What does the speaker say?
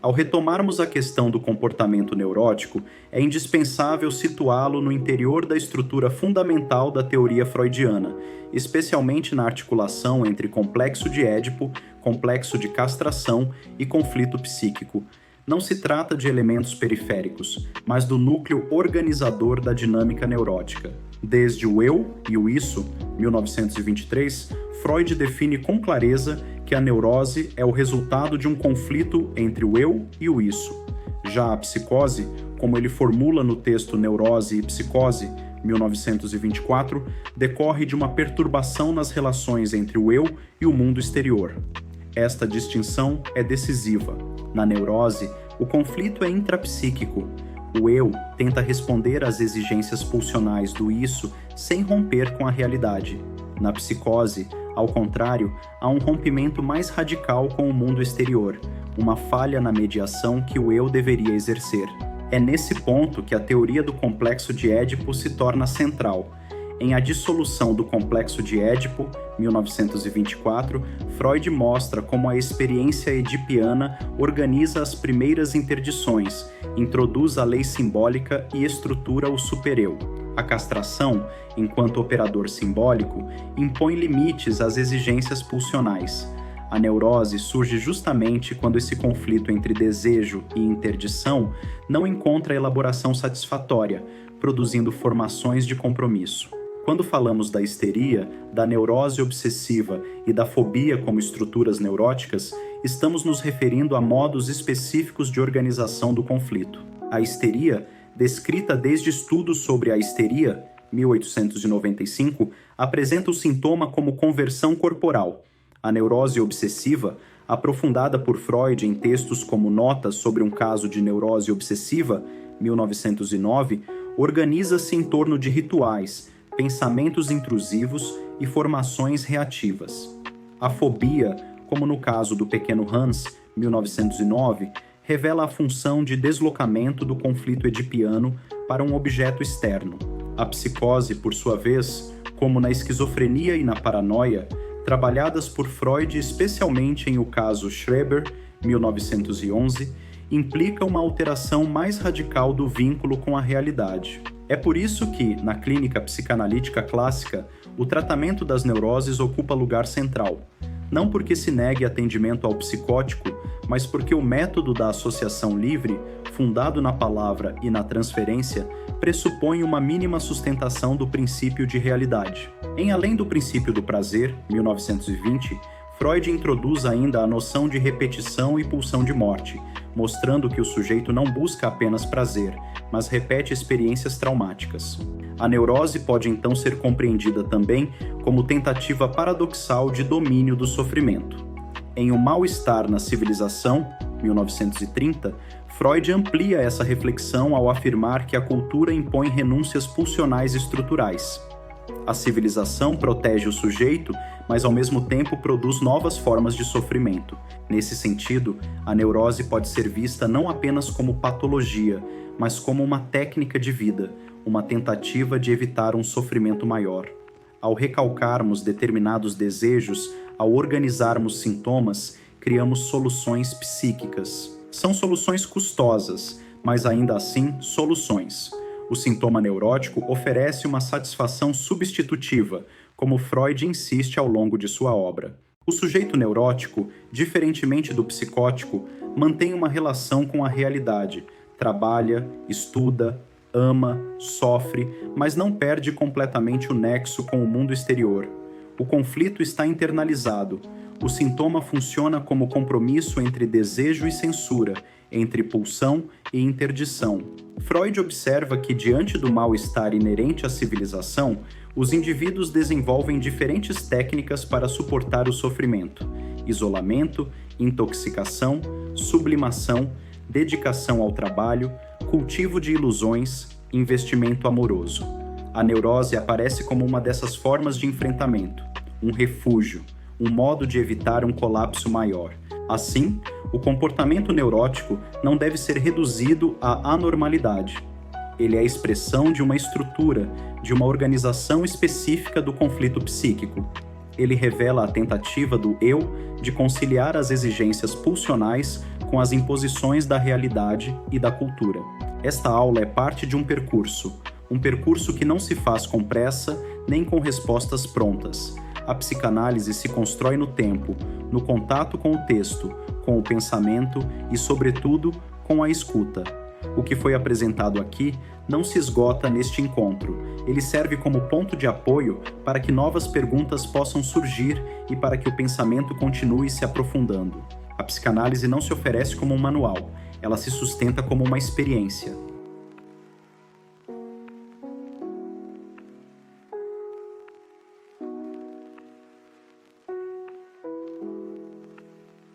Ao retomarmos a questão do comportamento neurótico, é indispensável situá-lo no interior da estrutura fundamental da teoria freudiana, especialmente na articulação entre complexo de Édipo, complexo de castração e conflito psíquico. Não se trata de elementos periféricos, mas do núcleo organizador da dinâmica neurótica. Desde o eu e o isso, 1923, Freud define com clareza que a neurose é o resultado de um conflito entre o eu e o isso. Já a psicose, como ele formula no texto Neurose e Psicose, 1924, decorre de uma perturbação nas relações entre o eu e o mundo exterior. Esta distinção é decisiva. Na neurose, o conflito é intrapsíquico. O eu tenta responder às exigências pulsionais do isso sem romper com a realidade. Na psicose, ao contrário, há um rompimento mais radical com o mundo exterior, uma falha na mediação que o eu deveria exercer. É nesse ponto que a teoria do complexo de Édipo se torna central. Em A Dissolução do Complexo de Édipo, 1924, Freud mostra como a experiência edipiana organiza as primeiras interdições, introduz a lei simbólica e estrutura o supereu. A castração, enquanto operador simbólico, impõe limites às exigências pulsionais. A neurose surge justamente quando esse conflito entre desejo e interdição não encontra elaboração satisfatória, produzindo formações de compromisso. Quando falamos da histeria, da neurose obsessiva e da fobia como estruturas neuróticas, estamos nos referindo a modos específicos de organização do conflito. A histeria, descrita desde estudos sobre a histeria, 1895, apresenta o sintoma como conversão corporal. A neurose obsessiva, aprofundada por Freud em textos como Notas sobre um caso de neurose obsessiva, 1909, organiza-se em torno de rituais, pensamentos intrusivos e formações reativas. A fobia, como no caso do pequeno Hans, 1909, revela a função de deslocamento do conflito edipiano para um objeto externo. A psicose, por sua vez, como na esquizofrenia e na paranoia, trabalhadas por Freud especialmente em o caso Schreber, 1911, implica uma alteração mais radical do vínculo com a realidade. É por isso que, na clínica psicanalítica clássica, o tratamento das neuroses ocupa lugar central. Não porque se negue atendimento ao psicótico, mas porque o método da associação livre, fundado na palavra e na transferência, pressupõe uma mínima sustentação do princípio de realidade. Em Além do Princípio do Prazer, 1920, Freud introduz ainda a noção de repetição e pulsão de morte, mostrando que o sujeito não busca apenas prazer, mas repete experiências traumáticas. A neurose pode então ser compreendida também como tentativa paradoxal de domínio do sofrimento. Em O Mal-Estar na Civilização, 1930, Freud amplia essa reflexão ao afirmar que a cultura impõe renúncias pulsionais estruturais. A civilização protege o sujeito, mas ao mesmo tempo produz novas formas de sofrimento. Nesse sentido, a neurose pode ser vista não apenas como patologia, mas como uma técnica de vida, uma tentativa de evitar um sofrimento maior. Ao recalcarmos determinados desejos, ao organizarmos sintomas, criamos soluções psíquicas. São soluções custosas, mas ainda assim soluções. O sintoma neurótico oferece uma satisfação substitutiva, como Freud insiste ao longo de sua obra. O sujeito neurótico, diferentemente do psicótico, mantém uma relação com a realidade, trabalha, estuda, ama, sofre, mas não perde completamente o nexo com o mundo exterior. O conflito está internalizado. O sintoma funciona como compromisso entre desejo e censura, entre pulsão e interdição. Freud observa que, diante do mal-estar inerente à civilização, os indivíduos desenvolvem diferentes técnicas para suportar o sofrimento: isolamento, intoxicação, sublimação, dedicação ao trabalho, cultivo de ilusões, investimento amoroso. A neurose aparece como uma dessas formas de enfrentamento, um refúgio, um modo de evitar um colapso maior. Assim, o comportamento neurótico não deve ser reduzido à anormalidade. Ele é a expressão de uma estrutura, de uma organização específica do conflito psíquico. Ele revela a tentativa do eu de conciliar as exigências pulsionais com as imposições da realidade e da cultura. Esta aula é parte de um percurso que não se faz com pressa nem com respostas prontas. A psicanálise se constrói no tempo, no contato com o texto, com o pensamento e, sobretudo, com a escuta. O que foi apresentado aqui não se esgota neste encontro. Ele serve como ponto de apoio para que novas perguntas possam surgir e para que o pensamento continue se aprofundando. A psicanálise não se oferece como um manual, ela se sustenta como uma experiência.